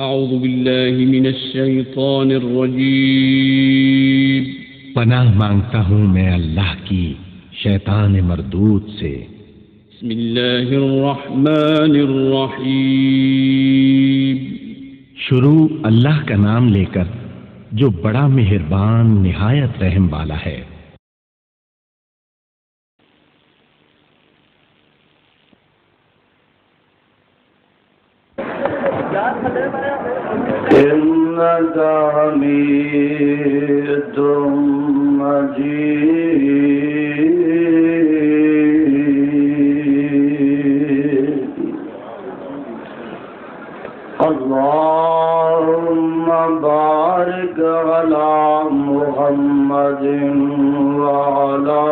اعوذ باللہ من الشیطان الرجیم۔ پناہ مانگتا ہوں میں اللہ کی شیطان مردود سے۔ بسم اللہ الرحمن الرحیم۔ شروع اللہ کا نام لے کر جو بڑا مہربان نہایت رحم والا ہے۔ إنك حميد مجيد اللهم بارك على محمد وعلى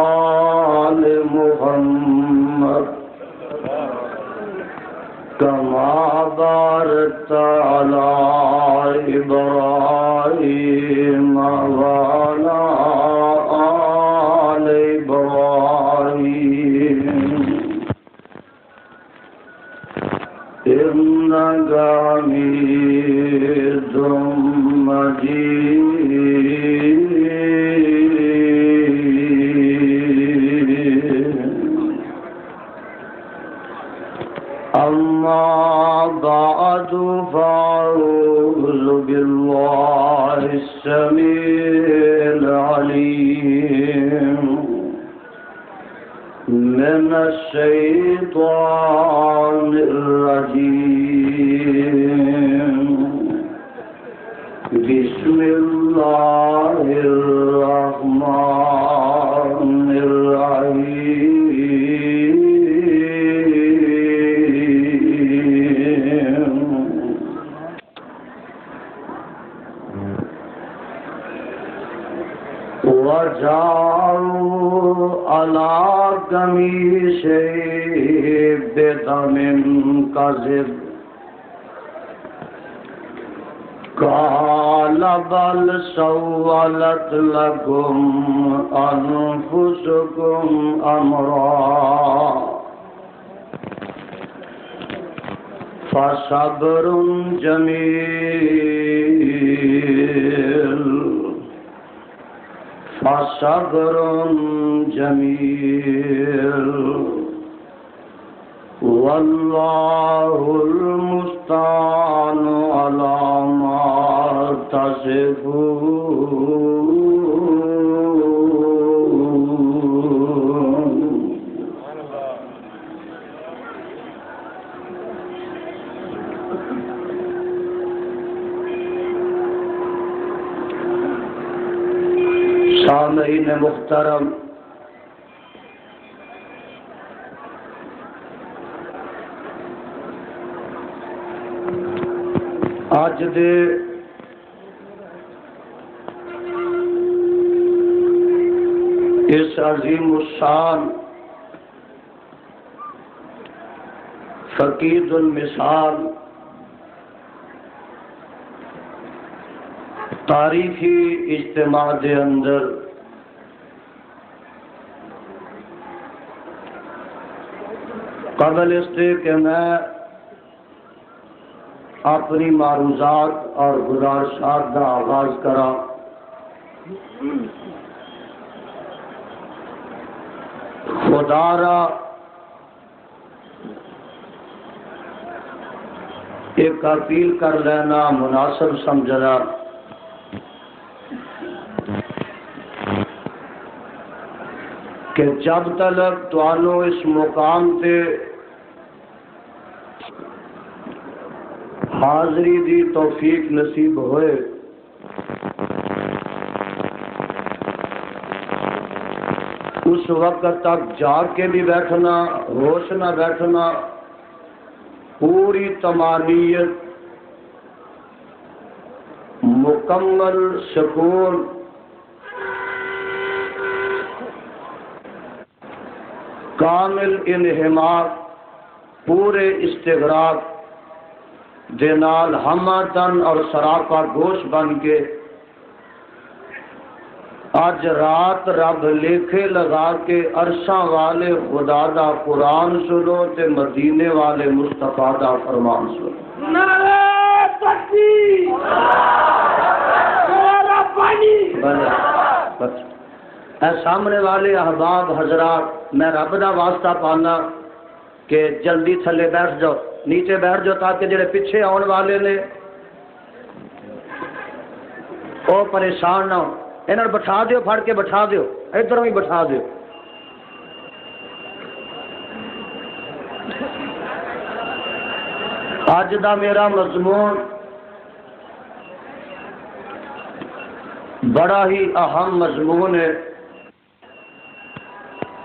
آل محمد كما باركت على إبراهيم وعلى آل إبراهيم إنك حميد مجيد أما بعد فأعوذ بالله السميع العليم من الشيطان الرجيم بسم الله الرحمن الرحيم وجعلوا على قميصه بدم كذب قال بل سولت لكم أنفسكم أمرا فصبر جميل فصبر جميل والله المستعان على ما تصفون سامعین محترم، اج دے اس عظیم الشان فقید المثال تاریخی اجتماع دے اندر قبل اس سے کہ میں اپنی معروضات اور گزارشات کا آغاز کرا، خدا را ایک اپیل کر لینا مناسب سمجھنا کہ جب تک تانوں اس مقام تے حاضری دی توفیق نصیب ہوئے، اس وقت تک جاگ کے بھی بیٹھنا، ہوش نہ بیٹھنا، پوری طمانینت، مکمل سکون، کامل انہماک، پورے استغراق دے نال ہمتن اور سراپا گوش بن کے اج رات رب لکھے لگا کے عرشاں والے خدا دا قرآن سنو تے مدینے والے مصطفیٰ دا فرمان سنو۔ اے سامنے والے احباب حضرات، میں رب دا واسطہ پانا کہ جلدی تھلے بیٹھ جاؤ، نیچے بیٹھ جاؤ، تاکہ جڑے پیچھے آن والے نے وہ پریشان نہ ہو۔ انہوں بٹھا دیو، پھڑ کے بٹھا دیو، ادھر ہی بٹھا دیو۔ آج دا میرا مضمون بڑا ہی اہم مضمون ہے۔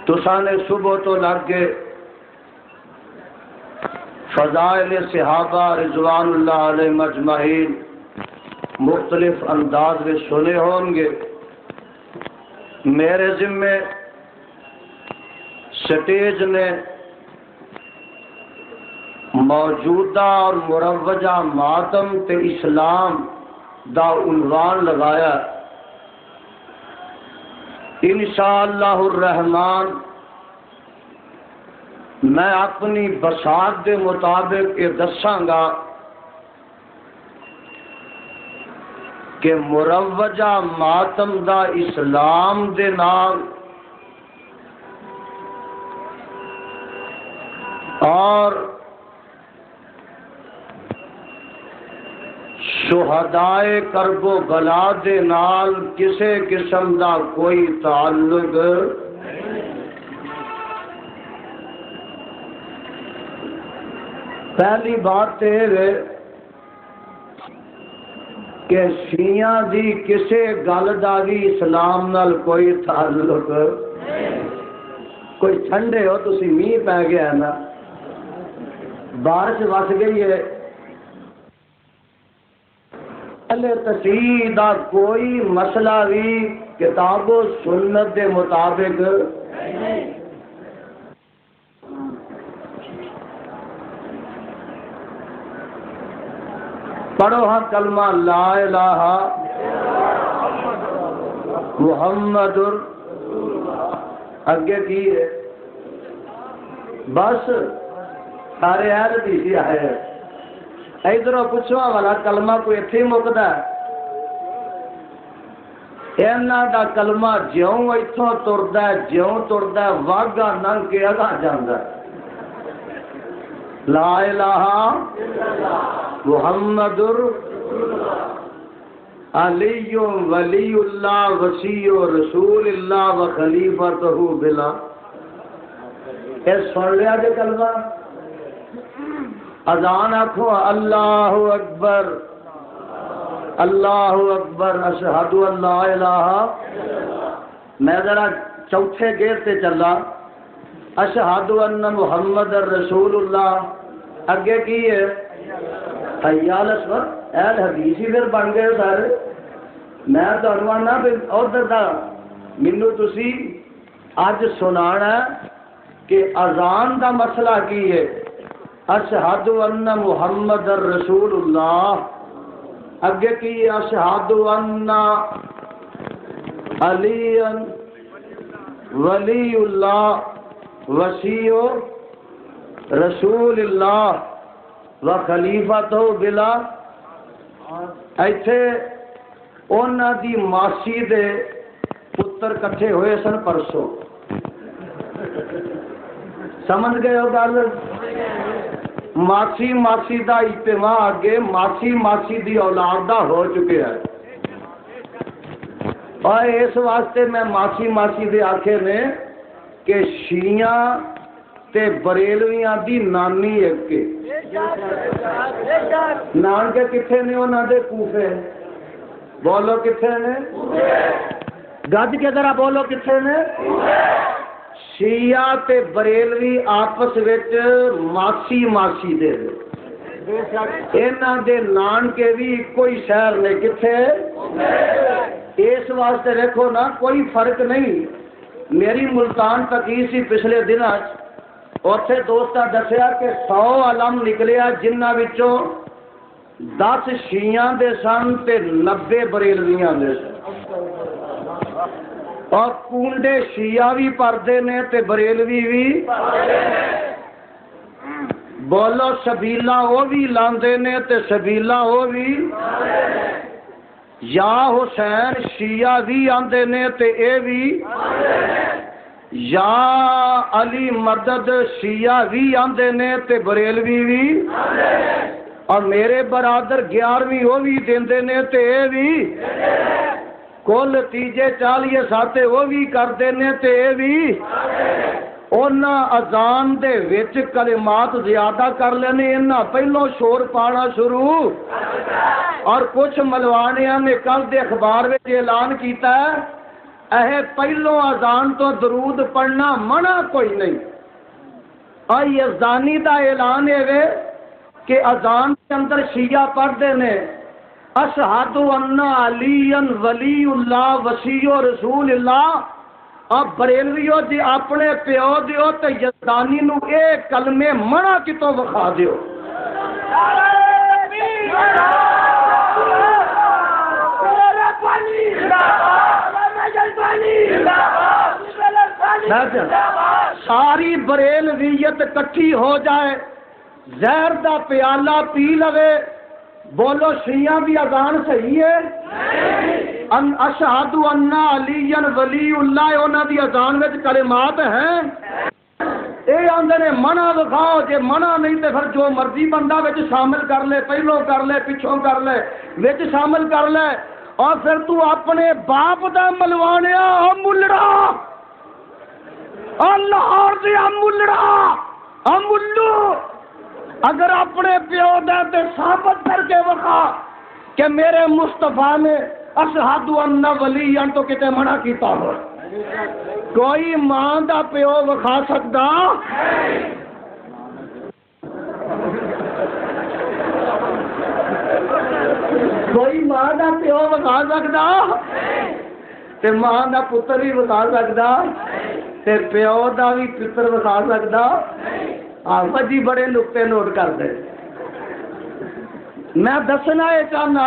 تساں نے صبح تو لگ کے فضائل صحابہ رضوان اللہ علیہ مجمعین مختلف انداز میں سنے ہوں گے۔ میرے ذمے سٹیج نے موجودہ اور مروجہ ماتم تے اسلام دا عنوان لگایا۔ انشاءاللہ الرحمن میں اپنی بساط دے مطابق یہ دساں گا کہ مروجہ ماتم دا اسلام دے نال اور شہدائے کرب و بلا دے نال کسے قسم دا کوئی تعلق۔ پہلی بات یہ ہے کہ شیعہ دی کسے گل دا بھی اسلام نال کوئی تعلق۔ کوئی ٹھنڈے ہو تسی میہ پہ گیا ہے نا، بارش وس گئی ہے، تصحیح دا کوئی مسئلہ بھی کتاب و سنت دے مطابق پڑھو ہاں کلمہ لا الہ محمد اگے کی ہے، بس سارے اہل بھی سی آئے۔ ادھروں پوچھوا والا کلمہ کوئی اتھی مکدا ہے؟ انہاں دا کلمہ جیوں اتھوں تردا ہے، جیوں تردا ہے واگا ننگ کے اگاں جاندا ہے۔ لا الہ محمد علی ولی اللہ وصی رسول اللہ و خلیفۃہ بلا۔ اے سن لیا جے کلمہ؟ اذان آکھو اللہ اکبر اللہ اکبر اشہد ان لا الہ۔ میں ذرا چوتھے گیٹ سے چلا، اشہد ان محمد رسول اللہ، اگے کی ہے حی علی الصلاۃ۔ اہل حدیث ہی پھر بن گئے سارے۔ میں تہنوں آنا پھر ادھر دا مینوں تسی اج سنانا کہ اذان دا مسئلہ کی ہے۔ اشہد ان محمد رسول اللہ، اگے کی اشہد ان علی ولی اللہ وصی رسول اللہ و خلیفۃ بلا۔ ایتھے انہاں دی ماسی دے پتر کٹھے ہوئے سن پرسوں، سمجھ گئے ہو گل؟ ماسی ماسی دا اجتماع اگے ماسی ماسی دی اولاد دا ہو چکے ہے، اور اس واسطے میں ماسی ماسی دے آکھے نے کہ شیعہ تے بریلویاں دی نانی ایک کے نان کے کتھے نے انہاں دے کوفے، بولو کتھے نے؟ گج کے ذرا بولو کتھے نے؟ شیعہ تے بریلوی آپس وچ ماسی ماسی دے انہاں دے نان کے بھی کوئی شہر نے، کتھے؟ اس واسطے دیکھو نا کوئی فرق نہیں۔ میری ملتان تقریر سی پچھلے دنوں، اوتھے دوستاں دسیا کہ 100 علم نکلیا جنہاں وچوں 10 شیعہ دے سن تے 90 بریلویاں دے سن، اور کونڈے شیعہ بھی پردے نے تے بریلوی بھی۔ بولو سبیلا وہ بھی لاندے نے تے سبیلا وہ بھی یا حسین شیعہ بھی آندے نے تے اے بھی یا علی مدد شیعہ بھی آندے نے تے بریلوی بھی اور میرے برادر 11ویں وہ بھی دیندے نے تے اے بھی کل تیجے 40 ساتے وہ بھی کردے نے تے اے بھی اونا اذان دے وچ کلمات زیادہ کر لینے انہاں پہلو شور پانا شروع اور کچھ ملوانیاں نے کل دے اخبار وچ اعلان کیتا ہے پہلو اذان تو درود پڑھنا منع کوئی نہیں اور یزدانی دا اعلان ہے کہ اذان کے اندر شیعہ پڑھتے نے اشہد ان علی ولی اللہ وصی رسول اللہ اب بریلویو جی اپنے پیو دیو تے یزدانی نو اے کلمے منع کتوں وکھا دیو ساری بریلویت کٹھی ہو جائے زہر دا پیالہ پی لوے بولو شیعہ بھی اذان صحیح ہے اشہد ان علی ولی اللہ انہاں دی اذان وچ کلمات ہیں اے آندے نے منع دکھاؤ جے منع نہیں تے پھر جو مرضی بندہ وچ شامل کر لے پہلوں کر لے پچھوں کر لے وچ شامل کر لے اور پھر تو اپنے باپ دا ملوانیا ملڑا لاہور دے ملڑا ملو اگر اپنے پیو دے تے ثابت کر کے وکھا کہ میرے مصطفیٰ نے اشہد ان ولی تو کتے منع کیتا ہو کوئی ماں دا پیو وکھا سکدا کوئی ماں دا پیو وکھا سکدا تے ماں دا پتر بھی وکھا سکدا تے پیو دا بھی پتر وکھا سکدا آپ جی بڑے نقطے نوٹ کر دے میں دسنا یہ چاہنا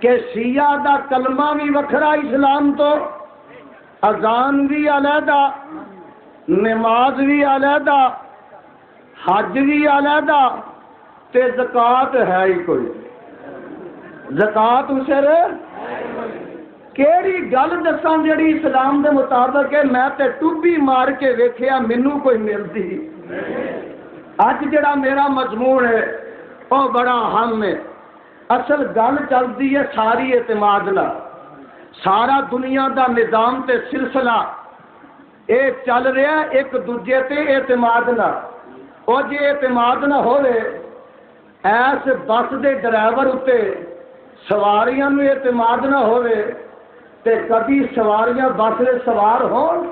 کہ شیعہ دا کلمہ بھی وکھرا اسلام تو اذان بھی علیحدہ نماز بھی علیحدہ حج بھی علیحدہ تے زکوٰۃ ہے ہی کوئی زکوٰۃ اسر کیڑی گل دساں جڑی اسلام دے مطابق ہے میں تے ٹوبی مار کے ویکھیا مینوں کوئی ملدی اج جڑا میرا مضمون ہے وہ بڑا اہم ہے اصل گل چلتی ہے ساری اعتماد نہ سارا دنیا دا نظام تے سلسلہ اے چل رہا ہے ایک دوجے تے اعتماد نہ او جے اعتماد نہ ہوئے ایس بس دے ڈرائیور اتے سواریاں نو اعتماد نہ ہوئے تے کبھی سواریاں بس دے سوار ہون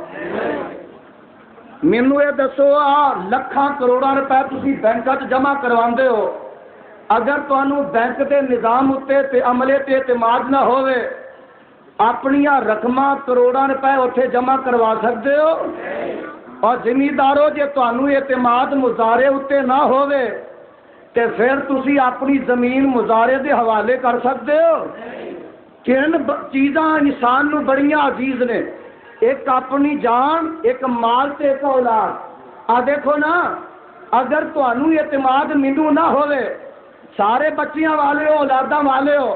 مینوں یہ دسو لکھاں کروڑاں روپے تسی بینکاں چ جمع کرواندے ہو اگر تانوں بینک دے نظام اتے تے عملے تے اعتماد نہ ہوئے اپنیاں رقماں کروڑاں روپے اتنے جمع کروا سکتے ہو اور زمینداروں جے تانوں اعتماد مظاہرے اتے نہ ہوئے تے پھر تسی اپنی زمین مظاہرے دے حوالے کر سکتے ہو کن چیزاں انسان نو بڑیاں عزیز نے ایک اپنی جان ایک مال تے ایک اولاد دیکھو نا اگر تانوں اعتماد مینوں نہ ہوئے سارے بچیاں والے ہو اولاداں والے ہو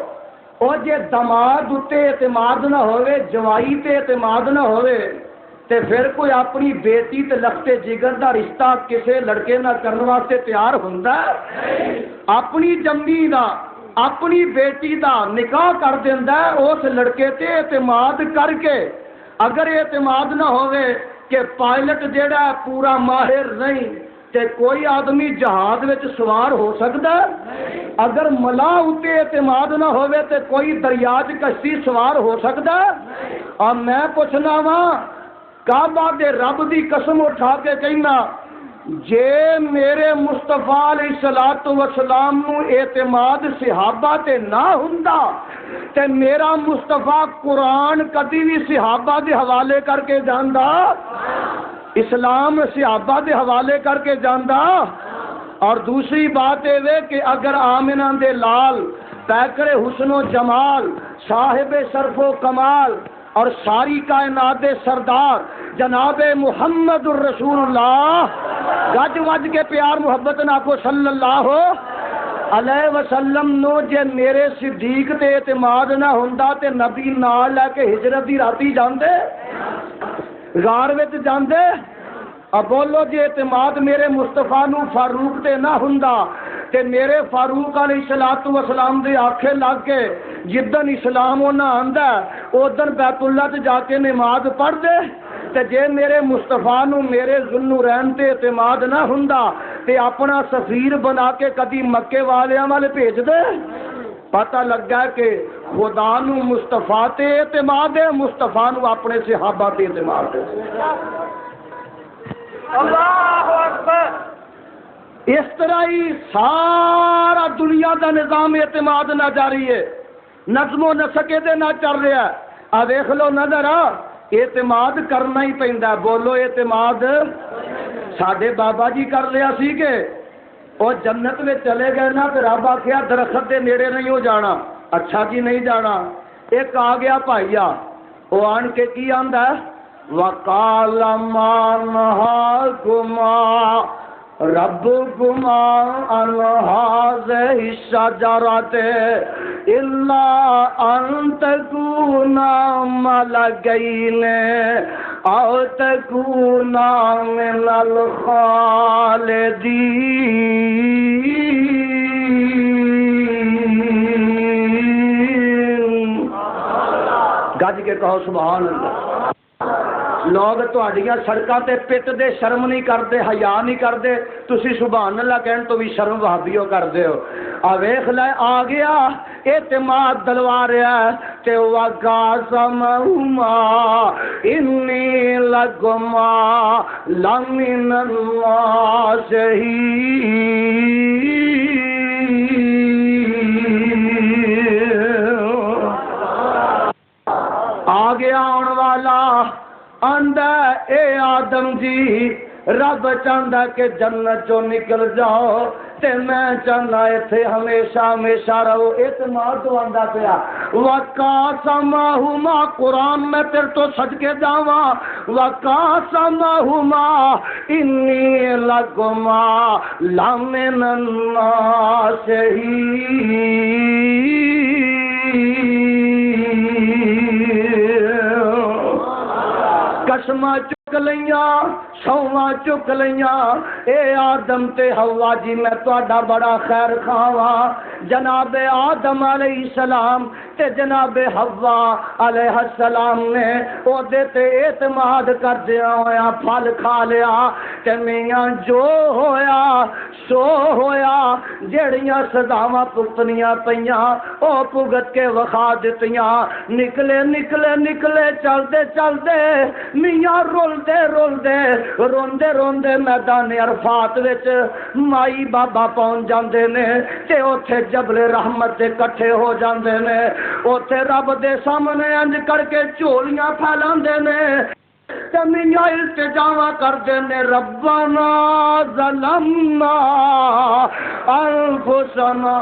اور جے دماد اتے اعتماد نہ ہوئے جوائی تے اعتماد نہ ہوئے تے پھر کوئی اپنی بیٹی تے لختے جگر دا رشتہ کسے لڑکے نہ کرنے واسطے تیار ہوندا اپنی جمی دا اپنی بیٹی دا نکاح کر دیندا اس لڑکے تے اعتماد کر کے اگر اعتماد نہ ہوئے کہ پائلٹ جیڑا پورا ماہر نہیں تے کوئی آدمی جہاز وچ سوار ہو سکتا ہے اگر ملا اتے اعتماد نہ ہوئے تے کوئی دریا چ کشتی سوار ہو سکتا ہے اور میں پوچھنا وا کعبہ دے رب دی قسم اٹھا کے کہنا جے میرے مصطفیٰ علیہ الصلوۃ والسلام نو اعتماد صحابہ تے نہ ہوندا تے میرا مصطفیٰ قرآن کدی بھی صحابہ دے حوالے کر کے جاندا اسلام صحابہ دے حوالے کر کے جاندا اور دوسری بات یہ کہ اگر آمنہ دے لال پیکر حسن و جمال صاحب شرف و کمال اور ساری کائنات دے سردار جناب محمد الرسول اللہ، گج وج کے پیار محبت نہ کو صلی اللہ علیہ وسلم نو جے میرے صدیق تے اعتماد نہ ہوندا تے نبی نال لے کے ہجرت دی راتی جاندے، غار وچ جاندے۔ اب بولو جی اعتماد میرے مصطفیٰ نو فاروق تے نہ ہوندا تے میرے فاروق علیہ الصلوۃ والسلام دے آنکھیں لگ کے جدن اسلام ہونا آندا اودن بیت اللہ تے جا کے نماز پڑھ دے، تے جے میرے مصطفیٰ نو میرے ذوالنورین تے اعتماد نہ ہوندا تے اپنا سفیر بنا کے کدی مکے والیاں والے بھیج دے۔ پتہ لگا کہ خدا نو مصطفیٰ تے اعتماد ہے، مصطفیٰ نو اپنے صحابہ تے اعتماد ہے۔ اللہ اکبر۔ اس طرح ہی سارا دنیا دا نظام اعتماد نہ جاری ہے، نظم و نسق دے نہ چل رہا ہے۔ آ دیکھ لو نظر اعتماد کرنا ہی پیندا، بولو اعتماد۔ ساڈے بابا جی کر لیا سی کہ وہ جنت میں چلے گئے نا تو رب آخیا درخت دے نیڑے نہیں ہو جانا، اچھا جی نہیں جانا۔ ایک آ گیا بھائیا، وہ آن کے کی آندا ہے وَقَالَ مَا نَهَاكُمَا رَبُّكُمَا عَنْ هَٰذِهِ الشَّجَرَةِ إِلَّا أَن تَكُونَا مَلَكَيْنِ أَوْ تَكُونَا مِنَ الْخَالِدِينَ۔ گج کے کہو سبحان اللہ۔ لوگ تہاڈیاں سڑکاں تے پٹ دے شرم نہیں کرتے، حیا نہیں کرتے، تسی سبحان اللہ کہن تو بھی شرم وہابیو کردے ہو۔ آ ویکھ لے آ گیا اعتماد دلوا رہا ہے تے وَقَاسَمَهُمَا إِنِّي لَكُمَا لَمِنَ النَّاصِحِينَ۔ آ گیا آن والا آندا اے آدم جی، رب چاہتا کہ جنت چوں نکل جاؤ تے میں چاہتا ایتھے ہمیشہ ہمیشہ رہو۔ اعتماد تو آندا پیا وَقَاسَمَهُمَا، قرآن میں تیرے تو سج کے جاواں وَقَاسَمَهُمَا إِنِّي لَكُمَا لَمِنَ النَّاصِحِينَ۔ قسماں چک لیاں، سواں چک لیاں، اے آدم تے حوا جی میں تہاڈا بڑا خیر خواہاں۔ جناب آدم علیہ السلام تے جناب حوا علیہ السلام نے او دے تے اعتماد کردیاں ہویا پھل کھا لیا تے میاں جو ہویا سو ہویا، جڑیاں سزاواں پگتنیاں پیاں او پگت کے وخا دتیاں۔ نکلے نکلے نکلے چلدے چلدے میاں رولدے رولدے روندے روندے میدان عرفات وچ مائی بابا پہنچ جاندے نے تے اوتھے جبل رحمت دے کٹھے ہو جاندے نے، اوتھے رب دے سامنے انج کر کے جھولیاں پھیلاندے نے تے میاں التجاواں کردے نے ربنا ظلمنا انفسنا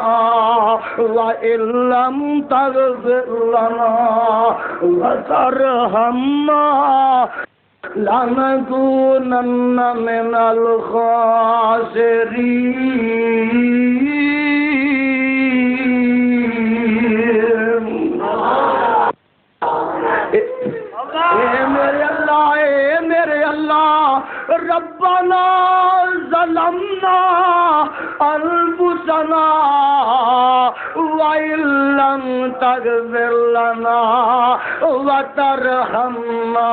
وَإِن لَّمْ تَغْفِرْ لَنَا وَتَرْحَمْنَا لَنَكُونَنَّ مِنَ الْخَاسِرِينَ۔ اے میرے اللہ ربنا ظلمنا انفسنا وَإِن لَّمْ تَغْفِرْ لَنَا وَتَرْحَمْنَا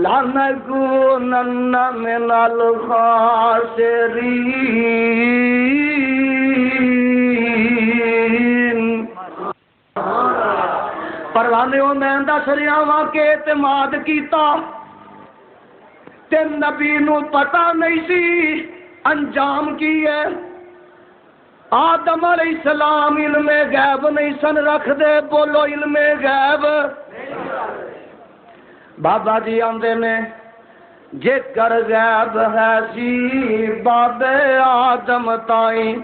لَنَكُونَنَّ مِنَ الْخَاسِرِينَ۔ پروانے میں دس رہا وا کہ اعتماد کیتا تے نبی نو پتہ نہیں سی انجام کی ہے۔ آدم علیہ السلام علم غیب نہیں سن رکھ دے، بولو علم غیب۔ بابا جی آندے نے جے کر غیب ہے سی بابے آدم تائیں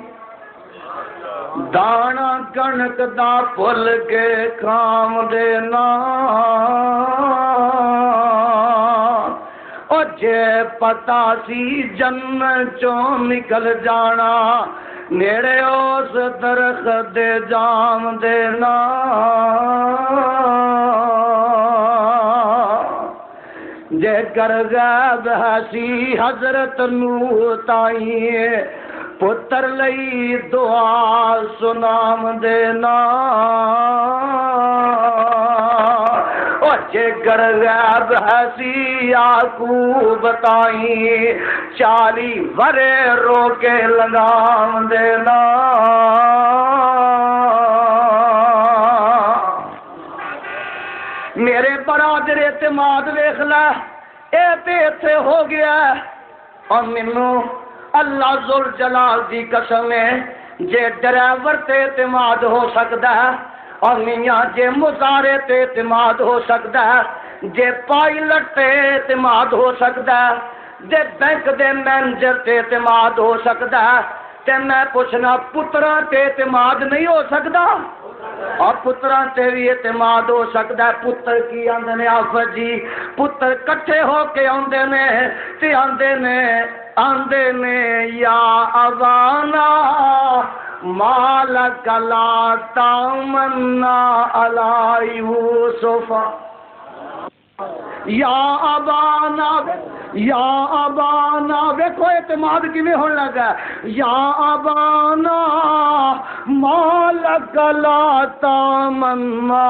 دانا کنک دا پھل کے کام دینا او جے پتا سی جنت چوں نکل جانا نیڑے اس درخت دے جام دینا جے کر غیب ہسی حضرت نوح تائیں پتر لئی دعا سنام دینا او جے کر غیب ہسی یعقوب تائیں 40 ورے رو کے لگام دینا میرے برادر اعتماد ویکھ لے اے تے ایتھے ہو گیا اور مینوں اللہ ذوالجلال دی قسم ہے جے ڈرائیور تے اعتماد ہو سکدا ہے اور میاں جے مزارے تے اعتماد ہو سکدا ہے جے پائلٹ تے اعتماد ہو سکدا ہے جے بینک دے مینیجر تے اعتماد ہو سکدا ہے تے میں پوچھنا پتراں تے اعتماد نہیں ہو سکدا اور پتراں تے بھی اعتماد ہو سکدا ہے پتر کی آندے نے آفت جی پتر کٹھے ہو کے آندے نے تے آندے نے یا ابانا مالک لا تامنا علی یوسف یا ابانا دیکھو اعتماد کیویں ہون لگا یا ابانا مالک لا تامنا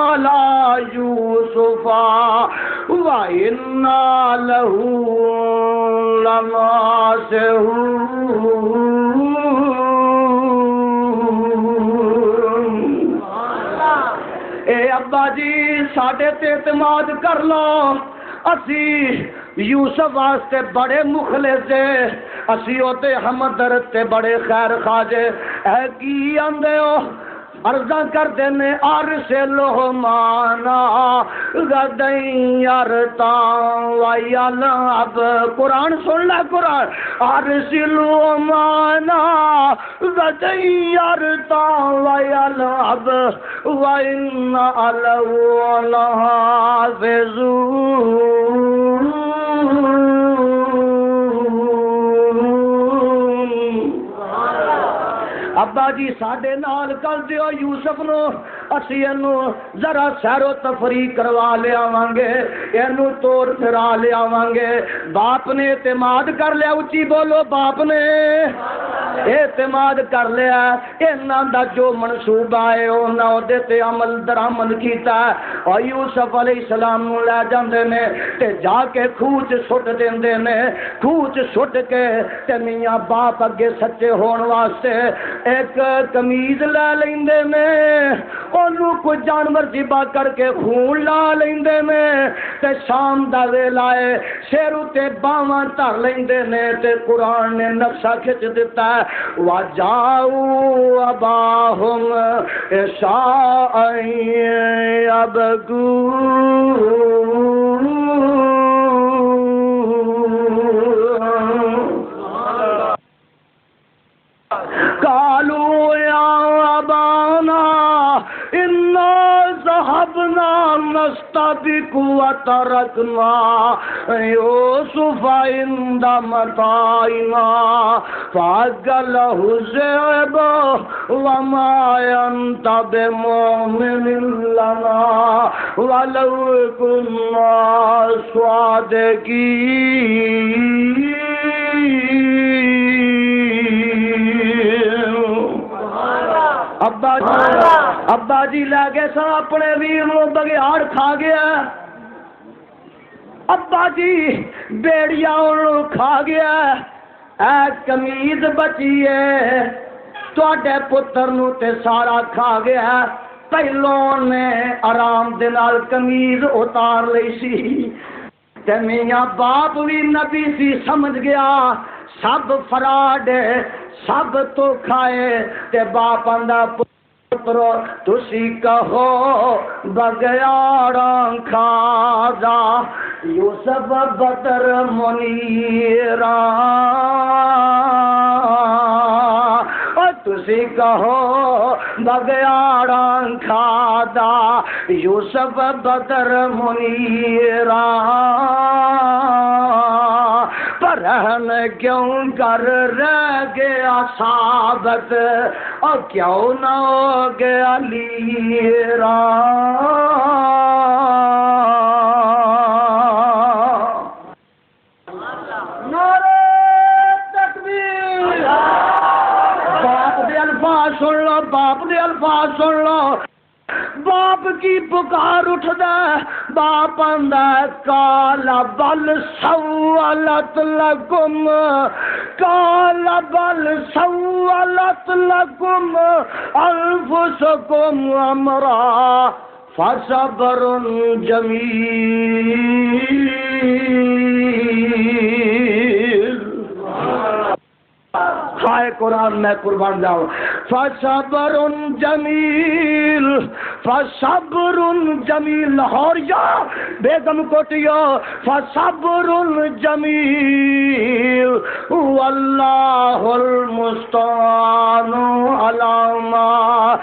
علی یوسف وَإِنَّا لَهُ لَنَاصِحُونَ اے ابا جی ساڈے تے اعتماد کر لو اسی یوسف واسطے بڑے مخلص اسی اوتے ہمدرد تے بڑے خیر خواجے اے کی آندے ہو عرضاں کر دینے ارسلہ مانا غدیں یرتاں ویلعب قرآن سن لے قرآن ارسلہ مانا غدیں یرتاں ویلعب وَإِنَّا لَهُ لَحَافِظُونَ ابا جی ساڈے نال کل دیو یوسف نو اسی اینو ذرا سیر و تفریح کروا لے آواں گے اینو توڑ پھرا لے آواں گے باپ نے اعتماد کر لیا اچھی بولو باپ نے اعتماد کر لیا انہاں دا جو منصوبہ ہے انہاں اودے تے عمل درآمد کیتا ہے اور یوسف علیہ السلام نو لے جاندے نے تے جا کے کھوہ چ سٹ دیندے نے کھوہ چ سٹ کے تے میاں باپ اگے سچے ہون واسطے ایک کمیز لے لیندے نے اونوں کوئی جانور ذبح کر کے خون لا لیندے نے تے شام دا ویلا ہے سر تے باواں دھر لیندے نے تے قرآن نے نقشہ کھچ دیتا ہے وَجَاءُوا أَبَاهُمْ عِشَاءً يَبْكُونَ قالوا يا أبانا إنا ذهبنا نستبق وتركنا يوسف عند متاعنا فأكله الذئب وما أنت بمؤمن لنا ولو كنا صادقين ابا جی لے گئے سا اپنے ویر نو بگیاڑ کھا گیا ابا جی بیڑیا کھا گیا اے کمیز بچی ہے تواڈے پتر نو تے سارا کھا گیا پہلوں نے آرام دے نال کمیز اتار لئی سی تے میاں باپ بھی نبی سی سمجھ گیا سب فراڈ سب تو کھائے تے باپ آندا پترو تسی کہو بگیاڑاں کھا جا یوسف بدر منیراں تسی کہو بگیاڑاں کھادا یوسف بدر منیرا پرہن کیوں کر رہ گیا ثابت اور کیوں نہ ہو گیا لیرا سن لو باپ دے الفاظ سن لو باپ کی پکار اٹھ دے باپ آندا کالا بل سولت لکم کالا بل سولت لکم انفسکم امرا فصبر جمیل ہائے قرآن میں قربان جاؤں فصبر جمیل فصبر جمیل لاہور یا بیگم کوٹیو فصبر جمیل واللہ المستعان علی ما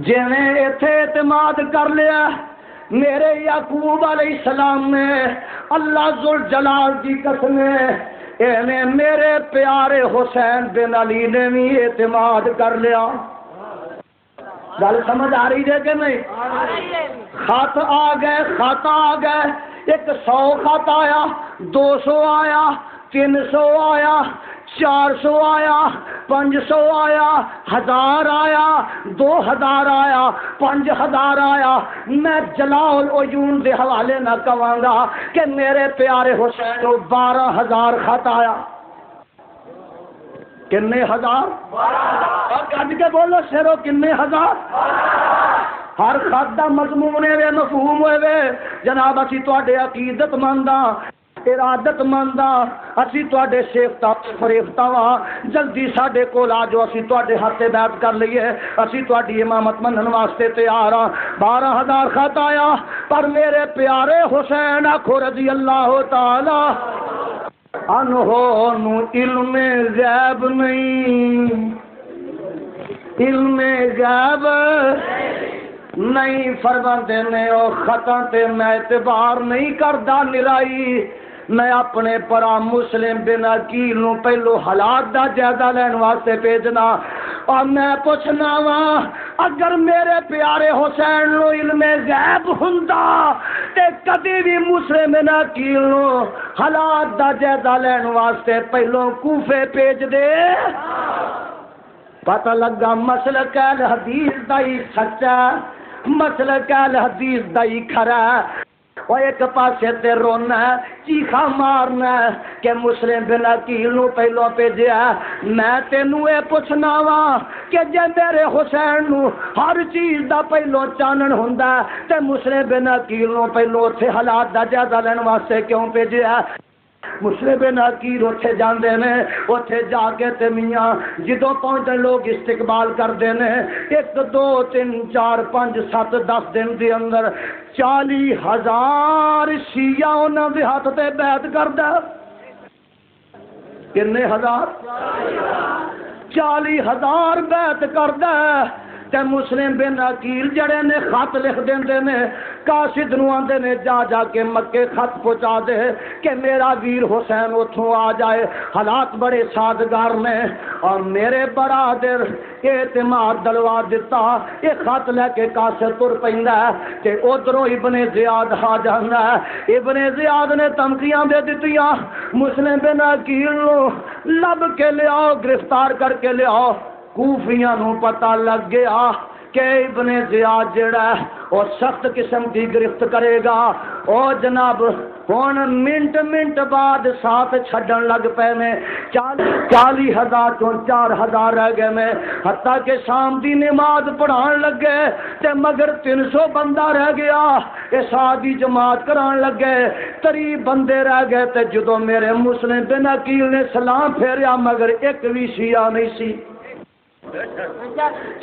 جنہیں ایتھے اعتماد کر لیا میرے یعقوب علیہ السلام نے اللہ ذوالجلال کی قسم انہیں میرے پیارے حسین بن علی نے بھی اعتماد کر لیا گل سمجھ آ رہی ہے کہ نہیں خط آ گئے 100 خط آیا 200 آیا 300 آیا 400 آیا 500 آیا 1000 آیا 2000 آیا 5000 آیا میں جلال العیون دے حوالے نہ کہاں گا کہ میرے پیارے حسین کو 12000 خط آیا کنے ہزار کج کے بولو شیرو کنے ہزار ہر خط دا مضمون ہے مفہوم ہوئے جناب اسی تواڈے عقیدت منداں ارادت منداں اسی تواڈے سیفتا فریفتا وا جلدی ساڈے کول آ جو اسی تواڈے ہاتھ تے بیعت کر لئیے اسی تواڈی امامت منن واسطے تیار ہاں 12000 خط آیا پر میرے پیارے حسین آکھو رضی اللہ تعالی عنہ نو علم غیب نہیں علم غیب نہیں فرماندے نے او خطاں تے میں اعتبار نہیں کردا نرائی میں اپنے پرا مسلم بن عقیل نو پہلو حالات دا جائزہ لین واسطے بھیجنا اور میں پوچھنا وا اگر میرے پیارے حسین نو علم غیب ہوندا تے کدی بھی مسلم بن عقیل نو حالات دا جائزہ لین واسطے پہلو کوفے بھیج دے پتہ لگا مسلک اہل حدیث دا ہی سچا مسلک اہل حدیث دا ہی کھرا وہ ایک پاسے تے رونا چیخا مارنا کہ مسلم بن عقیل نو پہلو بھیجیا میں تینوں اے پوچھنا وا کہ جے میرے حسین نو ہر چیز دا پہلو چانن ہوندا تے مسلم بن عقیل نو پہلو اوتھے حالات دا جائزہ لین واسطے کیوں بھیجیا مسلم بن عقیل اوتھے جاندے نے اوتھے جا کے تے میاں جدوں پہنچے لوگ استقبال کردے نے 1 2 3 4 5 7 10 دن دے اندر 40000 شیعہ انہاں دے ہاتھ تے بیعت کردا کنے ہزار 40000 بیعت کردا تے مسلم بن عقیل جڑے نے خط لکھ دیندے نے قاصد نو آندے نے جا جا کے مکے خط پہنچا دے کہ میرا ویر حسین اتھوں آ جائے حالات بڑے سازگار نے اور میرے برادر اعتماد دلوا دیتا یہ خط لے کے قاصد تر پیندا ہے تے ادھروں ابن زیاد آ جاندا ہے ابن زیاد نے دھمکیاں دے دتیاں مسلم بن عقیل نو لب کے لیاؤ گرفتار کر کے لیاؤ کوفیاں نو پتہ لگ گیا کہ ابن زیاد جڑا ہے وہ سخت قسم کی گرفت کرے گا او جناب ہن منٹ بعد ساتھ چھڈن لگ پے نے 40000 تو 4000 رہ گئے میں حتیٰ کہ شام دی نماز پڑھان لگے تے مگر 300 بندہ رہ گیا اسادی جماعت کران لگے 30 بندے رہ گئے تے جدوں میرے مسلم بن عقیل نے سلام پھیریا مگر ایک بھی شیعہ نہیں سی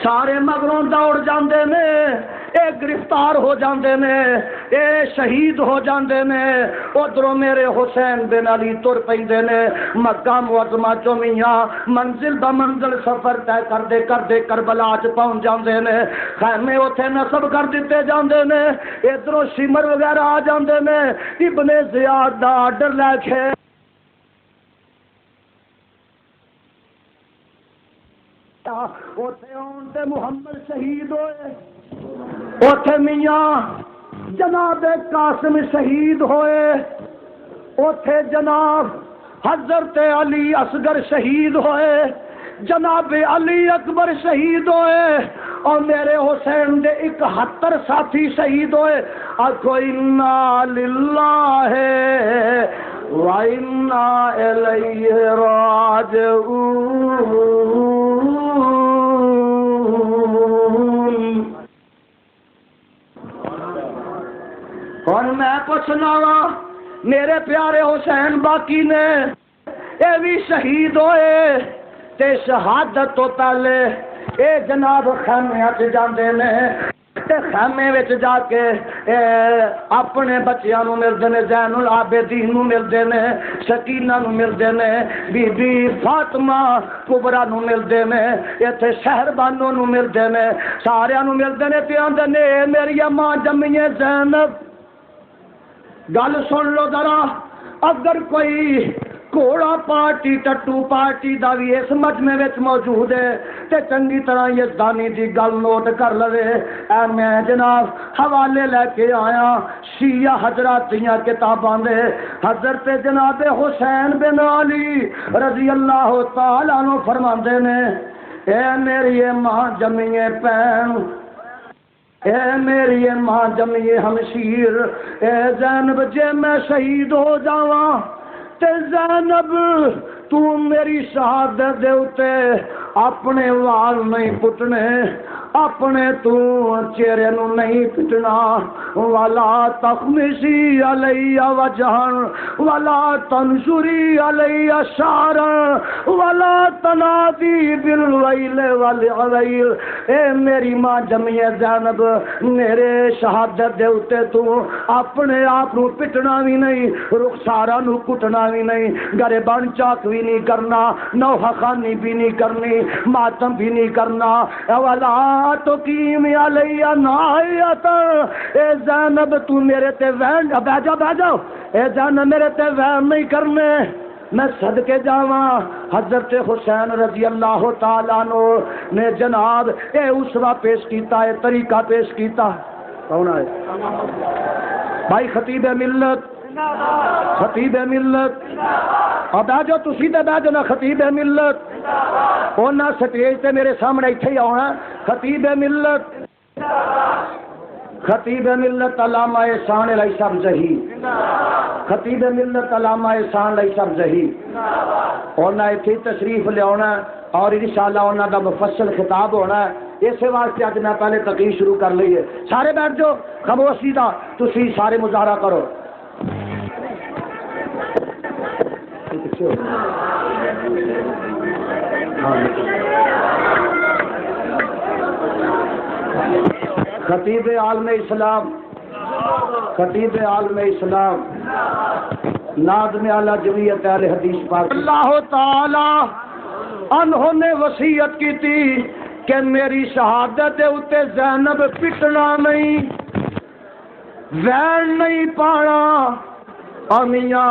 سارے مگروں دوڑ جاندے نے، اے گرفتار ہو جاندے نے، اے شہید ہو جاندے نے، ادھروں میرے حسین بن علی تر پیندے نے مکہ معظمہ چوں میاں منزل با منزل سفر طے کردے کربلا چ پہنچ جاندے نے، خیمے اوتھے نصب کر دتے جاندے نے، ادھروں شمر وغیرہ آ جاندے نے، ابن زیاد دا آرڈر لے کے اوتھے آن تے محمد شہید ہوئے، اوتھے میاں جناب قاسم شہید ہوئے، اوتھے جناب حضرت علی اصغر شہید ہوئے، جناب علی اکبر شہید ہوئے، اور میرے حسین دے 71 ساتھی شہید ہوئے۔ آکھو انا للہ وَإِنَّا إِلَيْهِ راجعون۔ اور میں پوچھنا وا میرے پیارے حسین باقی نے اے بھی شہید ہوئے تے شہادت تو پہلے اے جناب خیمے وچ جاندے نے تے خیمے وچ جا کے اپنے بچیاں نو ملدے نے، زین العابدین نو ملدے نے، سکینہ نو ملدے نے، بی بی فاطمہ کبرا نو ملدے نے، ایتھے شہر بانو نو ملدے نے، سارے نو ملدے نے تے آندے نے اے میری ماں جمیے زینب۔ گل سن لو ذرا، اگر کوئی گھوڑا پارٹی ٹٹو پارٹی دا بھی اس مجمع وچ موجود ہے تے چنگی طرح یزدانی دی گل نوٹ کر لوے۔ اے میں جناب حوالے لے کے آیا شیعہ حضرات دیاں کتاباں دے، حضرت جناب حسین بن علی رضی اللہ تعالی عنہ فرماندے نے اے میری ماں جمیے پین، اے میری ماں جمیے ہمشیر، اے زینب جے میں شہید ہو جاواں تے زینب تو میری شہادت دے اتے اپنے وال نہیں پٹنے، اپنے تو چہرے نو نہیں پٹنا، ولا تخمشی علی وجہن ولا تنشری علی شعرا ولا تنادی بالویل والعویل۔ اے میری ماں جمیے زینب میرے شہادت دے اتے تو اپنے آپ نو پٹنا بھی نہیں، رخسارا نو کٹنا بھی نہیں، گریبان چاک بھی نہیں کرنا، نوحہ خانی بھی نہیں کرنی، ماتم بھی نہیں کرنا، ولا تو قیم علیہ نائیت۔ اے زینب تو میرے تے وین بہ جاؤ، اے زینب میرے تے وین نہیں کرنے، میں صدقے جاواں۔ حضرت حسین رضی اللہ تعالیٰ عنہ نے جناب اے اسوہ پیش کیتا، اے طریقہ پیش کیتا۔ کون آئے بھائی؟ خطیب ملت، خطیب ملت، اب آ جاؤ تسی تے بہ جاؤ، خطیب ملت اونا سٹیج تے میرے سامنے ایتھے ہی آنا۔ خطیب ملت، خطیب ملت علامہ احسان علیہ سبزہی، خطیب ملت علامہ احسان علیہ سبزہی اونا ایتھے تشریف لے آنا، اور انشاءاللہ اونا دا مفصل خطاب ہونا ہے۔ اسے واسطے اج میں پہلے تقریر شروع کر لئی ہے۔ سارے بیٹھ جاؤ، خاموشی دا تسی سارے مظاہرہ کرو۔ خطیب عالم اسلام، خطیب عالم اسلام، ناظم اعلیٰ جمعیت اہل حدیث پاک اللہ تعالی عنہ نے وصیت کی تھی کہ میری شہادت اتے زینب پٹنا نہیں، وین نہیں پانا، اور میاں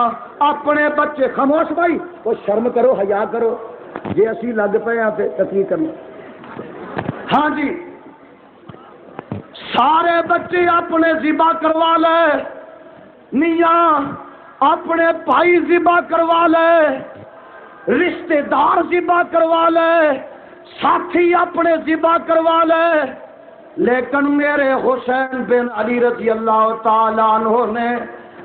اپنے بچے خاموش بھائی وہ شرم کرو، حیا کرو، جی اسی لگ پے ہیں تے تقریر کرنا۔ ہاں جی، سارے بچے اپنے ذبح کروا لے، میاں اپنے بھائی ذبح کروا لے، رشتہ دار ذبح کروا لے، ساتھی اپنے ذبح کروا لے، لیکن میرے حسین بن علی رضی اللہ تعالیٰ عنہ نے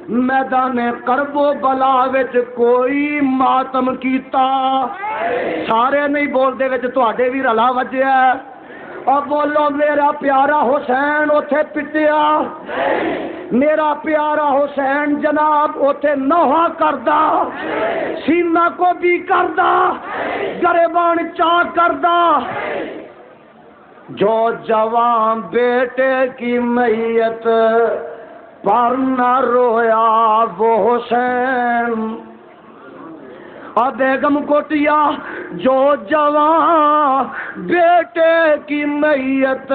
میدان کرب و بلا وچ کوئی ماتم کیتا۔ سارے نہیں بول دے وچ تواڈے بھی رلا وجیا، اور بولو میرا پیارا حسین اوتھے پٹیا، میرا پیارا حسین جناب اوتھے نوحہ کردہ، سینہ کو بھی کردہ، گریبان چاک کردہ۔ جو جوان بیٹے کی میت پر نہ رویا وہ حسین، اور بیگم کوٹیا جو جوان بیٹے کی میت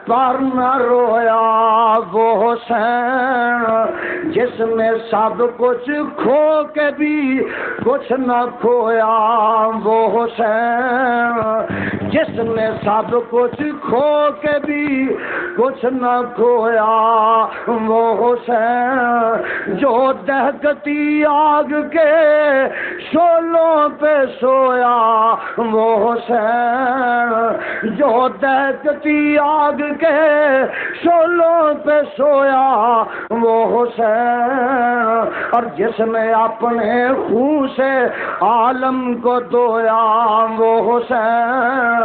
پر نہ رویا وہ حسین، جس میں سب کچھ کھو کے بھی کچھ نہ کھویا وہ حسین، جس نے سب کچھ کھو کے بھی کچھ نہ کھویا وہ حسین، جو دہکتی آگ کے شولوں پہ سویا وہ حسین، جو دہکتی آگ کے شولوں پہ سویا وہ حسین، اور جس نے اپنے خون سے عالم کو دھویا وہ حسین۔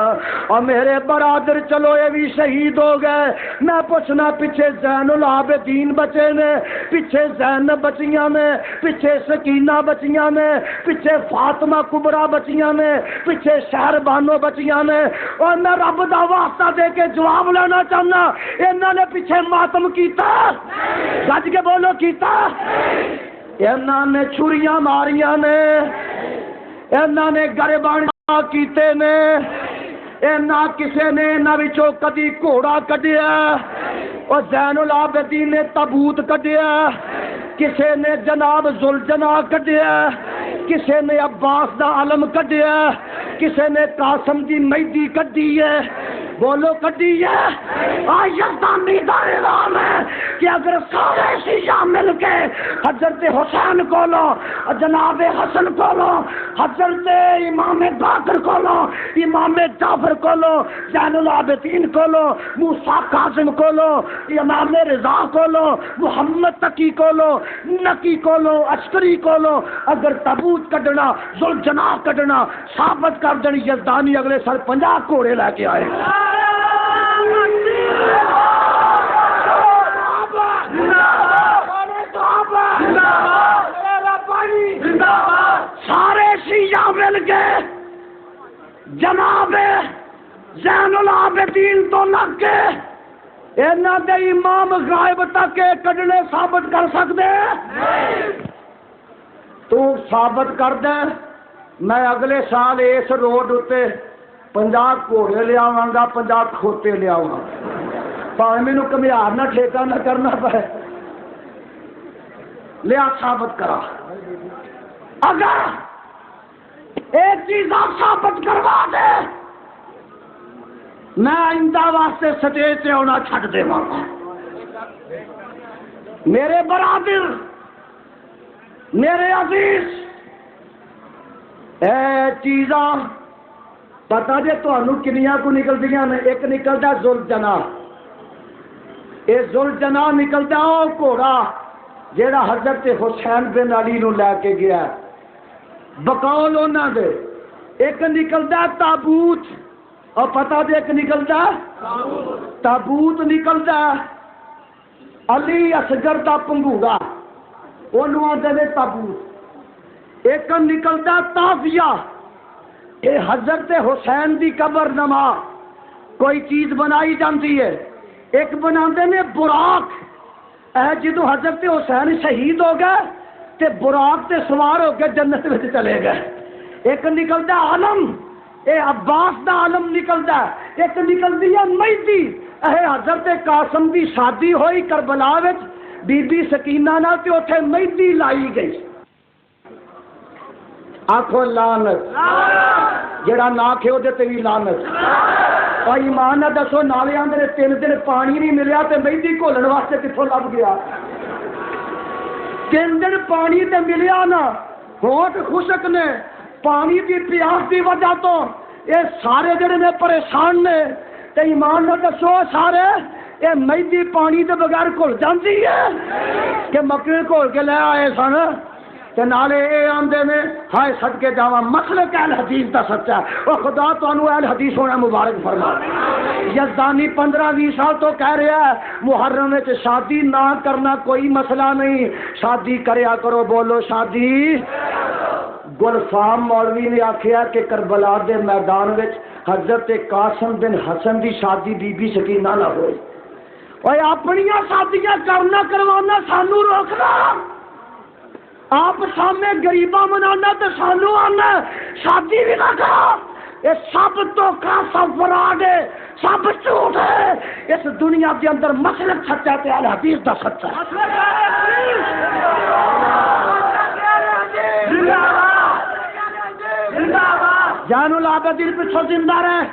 اور میرے برادر چلو یہ بھی شہید ہو گئے، میں پوچھنا پیچھے زین العابدین بچے نے، پیچھے زینب بچیاں نے، پیچھے سکینہ بچیاں نے، پیچھے فاطمہ کبرا بچیاں نے، پیچھے شہر بانو بچیاں نے، اور میں رب دا واسطہ دے کے جواب لینا چاہنا، انہوں نے پیچھے ماتم کیتا، گج کے بولو کیتا، انہوں نے چھریاں ماریاں نے، انہوں نے گریبان کیتے نے، اینا کسے نے انہاں وچوں کدی گھوڑا کڈیا، اور زین العابدین نے تابوت کڈیا، کسے نے جناب ذوالجناح کڈیا، کسے نے عباس دا علم کڈیا، کسے نے قاسم دی مہدی کڈی ہے، بولو کڈی ہے۔ یزدانی دا اعلان ہے کہ اگر سارے شیعہ مل کے حضرت حسین کو لو، جناب حسن کو لو، حضرت امام باقر کو لو، امام جعفر کو لو، زین العابدین کو لو، موسیٰ کاظم کو لو، امام رضا کو لو، محمد تقی کو لو، نقی کو لو، عسکری کو لو، اگر تابوت کڈنا، ذوالجناح کڈنا، ثابت کر دیں یزدانی اگلے سال 50 گھوڑے لے کے آئے گا۔ سارے شیعہ مل کے جناب زین العابدین تو لگ کے انہاں دے امام غائب تک کے کڈنے ثابت کر سکتے؟ تو ثابت کر دے، میں اگلے سال اس روڈ اتے 50 گھوڑے لے آواں گا، 50 کھوتے لے آواں گا، پاویں مینوں کمیار نہ ٹھیکہ نہ کرنا پے، لیا ثابت کرا۔ اگر ایک چیز آپ ثابت کروا دے، میں آئندہ واسطے سٹیج سے ہونا چھٹ دے گا۔ میرے برادر، میرے عزیز، اے چیزاں پتا جے تانوں کنیاں کو نکلدیاں نے، ایک نکلدا ذوالجناح، اے ذوالجناح نکلدا او گھوڑا جیڑا حضرت حسین بن علی نو لے کے گیا بقول انہاں دے، ایک نکلدا تابوت، اور پتا جے ایک نکلدا تابوت نکلدا علی اصغر دا پنگوڑا، اونوں آندے نے تابوت، ایک نکلدا تازیہ، اے حضرت حسین دی قبر نما کوئی چیز بنائی جاندی ہے، ایک بناندے نے براق، اے جدو حضرت حسین شہید ہو گئے تے براق تے سوار ہو کے جنت میں چلے گئے، ایک نکلدا علم، اے عباس دا علم نکلدا، ایک نکلدی ہے مہدی، اے حضرت قاسم دی شادی ہوئی کربلا وچ بی بی سکینہ نال تے اوتھے مہدی لائی گئی۔ آنکھوں لعنت، جڑا نہ کھے او دے تے وی لعنت۔ اور ایمان نہ دسو نالے اندر 3 دن پانی نہیں ملیا تے مہندی گھولن واسطے کتھوں لب گیا؟ 3 دن پانی تے ملیا نہ، ہونٹ خشک نے، پانی دی پیاس دی وجہ تو یہ سارے جڑے نے پریشان نے، تے ایمان نہ دسو سارے یہ مہندی پانی دے بغیر گھل جاندی ہے کہ مکڑی گھول کے لے آئے سن، تے نالے اے آندے نے ہائے صدقے جاواں مسلک اہل حدیث دا سچا ہے او خدا تانوں اہل حدیث ہونا مبارک فرما یزدانی 15-20 سال تو کہہ رہا ہے محرم وچ شادی نہ کرنا کوئی مسئلہ نہیں شادی کریا کرو بولو شادی گلفام مولوی نے آکھیا کہ کربلا دے میدان وچ حضرت قاسم بن حسن دی شادی بی بی سکینہ نہ ہوئی اوے اپنیاں شادیاں کرنا کروانا سانو روکنا آپ سامنے غریباں منانا تو سانو آنا شادی بھی نہ کرو یہ سب تو کا سب فراڈ ہے سب جھوٹ ہے اس دنیا کے اندر مسلک سچا تے اہل حدیث دا سچا ہے زین العابدین پچھو زندہ رہے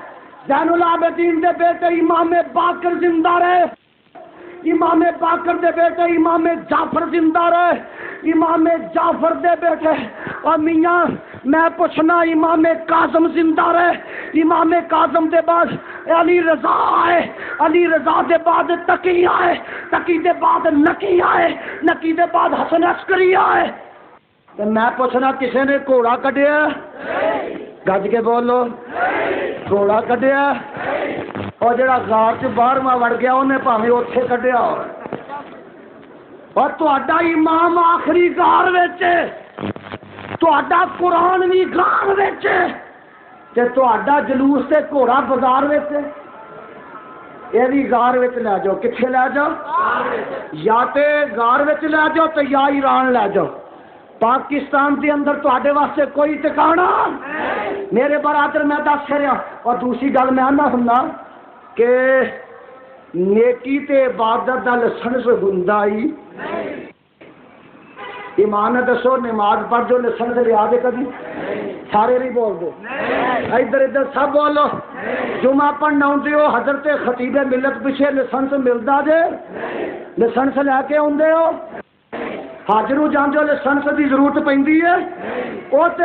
زین العابدین دے بیٹے امام باقر زندہ رہے امام باقر دے بیٹے امام جعفر زندہ رہے امام جعفر دے بیٹے اور میاں میں پوچھنا امام کاظم زندہ رہے امام کاظم دے بعد علی رضا آئے علی رضا دے بعد تقی آئے تقی دے بعد نقی آئے نقی دے بعد حسن عسکری آئے تو میں پوچھنا کسی نے گھوڑا کڈیا گج کے بولو گھوڑا کڈیا اور جڑا غار چ باہر وڑ گیا انہیں پاویں اوتھے کڈیا اور تہاڈا امام آخری غار وچ تہاڈا قرآن بھی غار وچ تے تہاڈا جلوس تے گھوڑا بازار وچ یہ بھی غار وچ لے جاؤ کتھے لے جاؤ یا تے غار وچ لے جاؤ تے یا ایران لے جاؤ پاکستان دے اندر تہاڈے واسطے کوئی ٹھکانا میرے برادر میں دس رہا اور دوسری گل میں آنا ہوں کہ نیکی تے عبادت دا لسنس ہوندا ہی ایمان دسو نماز پڑھ جو لسنس لیا دے کبھی سارے نہیں بول دو ادھر ادھر سب بولو جمعہ پڑھنا آؤندے ہو حضرت خطیب ملت پیچھے لسنس ملدا جے لسنس لے کے آؤندے ہو حاجرو جان جو لائسنس کی ضرورت پیندی ہے وہ تو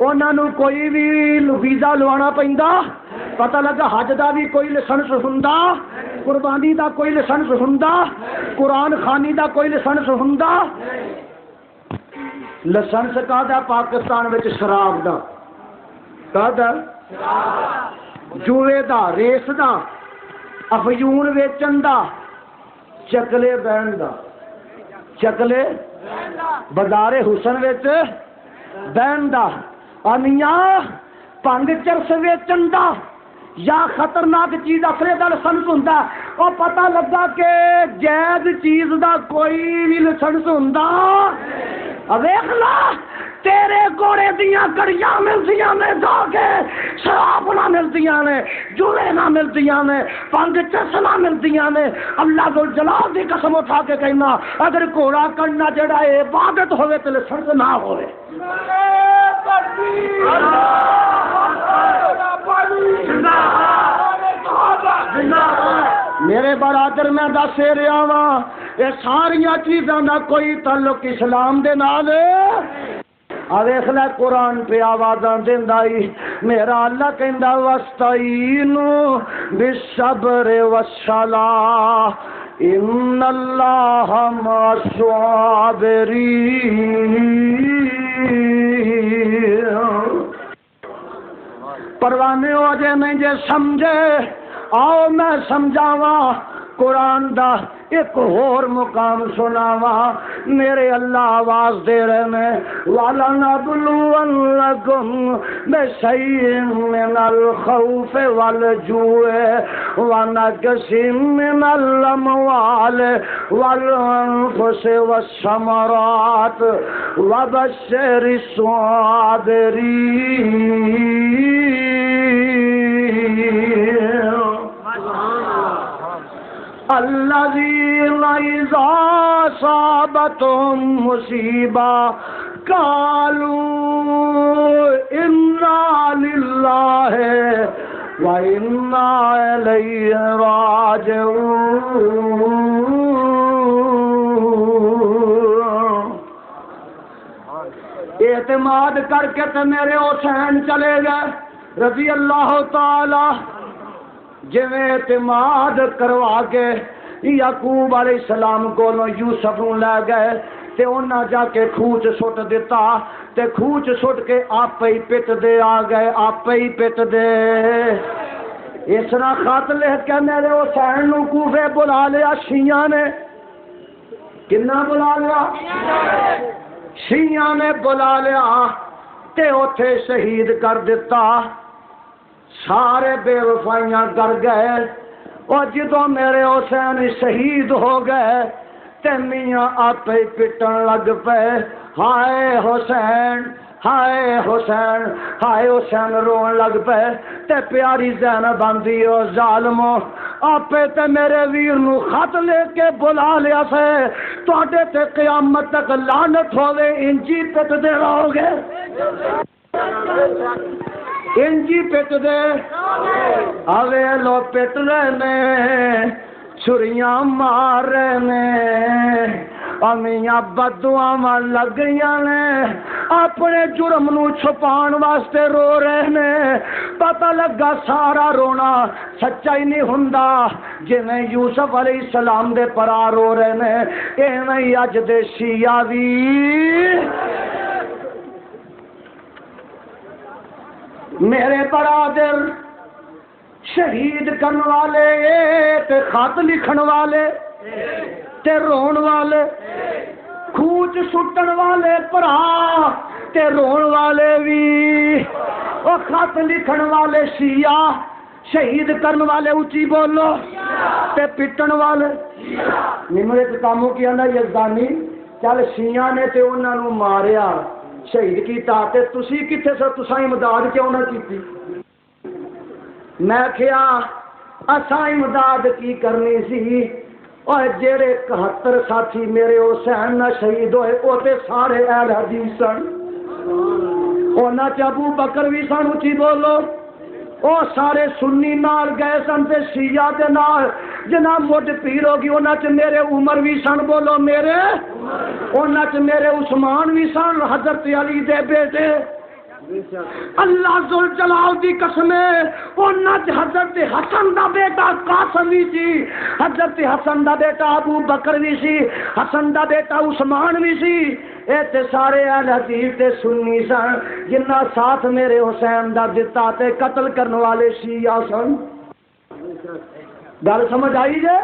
انہاں نوں کوئی بھی ویزا لوانا پیندا پتہ لگا حج دا بھی کوئی لائسنس ہوندا قربانی دا کوئی لائسنس ہوندا قرآن خوانی دا کوئی لائسنس ہوندا لائسنس کہدا پاکستان وچ شراب دا کہدا جوئے دا ریس دا افیون ویچن دا چکلے بہن دا چکلے بازار حسن وچ بہن دا انیاں پنگ چرس ویچن دا یا خطرناک چیز اثرے دا لسنس ہوندا اور پتہ لگا کہ جائز چیز دا کوئی بھی لسنس ہوندا ویکھ لا تیرے گھوڑے دیاں کڑیاں ملدیاں نے جا کے شراب نہ ملدیاں نے جوئے نہ ملدیاں نے پنگ چرس نہ ملدیاں نے اللہ ذل جلال دی قسم اٹھا کے کہنا اگر گھوڑا کرنا جڑا ہے عبادت ہوئے تو لسنس نہ ہوئے میرے برادر میں دس رہا وا یہ ساریا چیزاں دا کوئی تعلق اسلام دے نال ویکھ لے قرآن پہ آوازاں دیندا ہی میرا اللہ کہندا واستعینوا بالصبر والصلاۃ ان اللہ مع الصابرین پروانے ہو جے نہیں جے سمجھے آؤ میں سمجھاواں قرآن دا ایک اور مقام سناواں میرے اللہ آواز دے رہے ہیں وَلَنَبْلُوَنَّكُمْ بِشَيْءٍ مِّنَ الْخَوْفِ وَالْجُوعِ وَنَقْصٍ مِّنَ الْأَمْوَالِ وَالْأَنفُسِ وَالثَّمَرَاتِ وَبَشِّرِ الصَّابِرِينَ الذين إذا أصابتهم مصيبة قالوا إنا لله وإنا إليه راجعون اعتماد کر کے تو میرے حسین چلے گئے رضی اللہ تعالی جویں اعتماد کروا کے یعقوب علیہ السلام کو یوسف نو لے گئے تے انہاں جا کے خوہ چ سٹ دیتا تے خوہ چ سٹ کے آپ ہی پٹ دے آ گئے آپ ہی پٹ دے اس طرح خط لکھ کے میرے حسین نو کوفے بلا لیا شیعہ نے کنا بلا لیا شیعہ نے بلا لیا تے اوتھے شہید کر دیتا سارے بے وفائیاں کر گئے اور جدوں میرے حسین شہید ہو گئے تے میاں آپ ہی پٹن لگ پے ہائے حسین ہائے حسین ہائے حسین رون لگ پے تے پیاری زینب آندی او ظالمو آپے تے میرے ویر نو خط لے کے بلا لیا سے تواڈے تے قیامت تک لعنت ہوے انجی پٹ دے رہو گے انجی پٹ دے آوے لو پٹ رہنے چھریاں مار رہنے امیاں بددعاواں لگ گئیاں نے اپنے جرم نو چھپان واسطے رو رہے نے پتہ لگا سارا رونا سچا ہی نہیں ہوندا جویں یوسف علیہ السلام دے پرا رو رہے نے ایویں ہی اج دے شیعہ وی میرے برادر شہید کرن والے تے خط لکھن والے تے رون والے خوچ سٹن والے پرا تے رون والے بھی او خط لکھن والے شیعہ شہید کرن والے اچھی بولو تے پٹن والے نمرے تے کاموں کی آندا یزدانی چل شیعہ نے تے انہاں نو ماریا شہید کیتا تے تسی کتھے سو تساں امداد کیوں نہ کیتی میں کیا اساں امداد کی کرنی سی اور جڑے 71 ساتھی میرے حسین نہ شہید ہوئے وہ تے سارے اہل حدیث سن انہاں چ ابو بکر بھی سن اچھی بولو او سارے سنی نال گئے سن تے شیعہ دے نال جناب مڈ پیر ہو گئی انہاں چ میرے عمر بھی سن بولو میرے انہاں چ میرے عثمان بھی سن حضرت علی دے بیٹے اللہ ذل جلال دی قسم انہاں چ حضرت حسن دا بیٹا قاسم بھی سی حضرت حسن دا بیٹا ابو بکر بھی سی حسن دا بیٹا عثمان بھی سی اے تے سارے اہل حدیث تے سنی سن جنہ ساتھ میرے حسین دا دتا تے قتل کرن والے شیعہ سن گل سمجھ آئی جے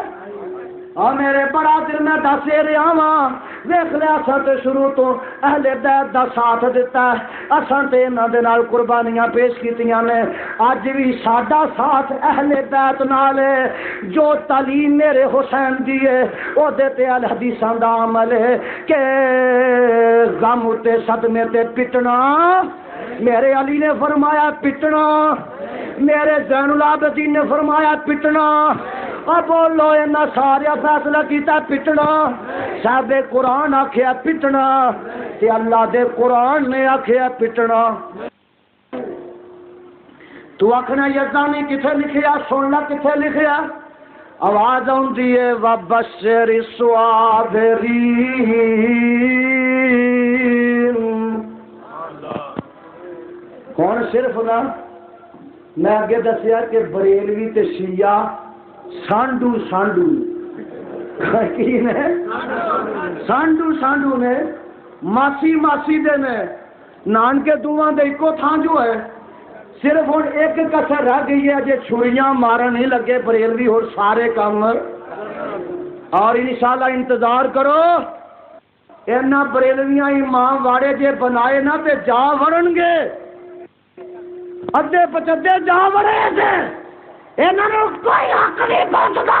اور میرے برادر میں دسے رہا واں ویکھ لیا اساں تے شروع تو اہل بیت دا ساتھ دتا ہے اساں تے انہاں دے نال قربانیاں پیش کیتیاں نے اج بھی ساڈا ساتھ اہل بیت نال ہے جو تعلیم میرے حسین دی ہے او دے تے اہل حدیثاں دا عمل ہے کہ غم تے صدمے تے پٹنا میرے علی نے فرمایا پٹنا میرے زین العابدین نے فرمایا پٹنا اب بولو انہاں سارا فیصلہ کیتا پٹنا صاحب قرآن آکھیا پٹنا تے اللہ دے قرآن نے آکھیا پٹنا تو آکھنا یزدانی کتھے لکھیا سن لا کتھے لکھیا آواز آندی ہے وبشر الصابرین کون صرف نا میں اگے دسیا کہ بریلوی تے شیعہ سانڈو سانڈو کی نے سانڈو سانڈو نے ماسی ماسی دے نے نانکے دوواں دے اکو تھان جو ہے صرف ہن ایک کسر رہ گئی ہے جے چھریاں مارن نہیں لگے بریلوی اور سارے کام اور انشاءاللہ انتظار کرو اینا بریلویاں امام واڑے جے بنائے نا تے جا وڑن گے ادھے پچدے جا وڑے تھے انہوں نے کوئی حق نہیں پہنچتا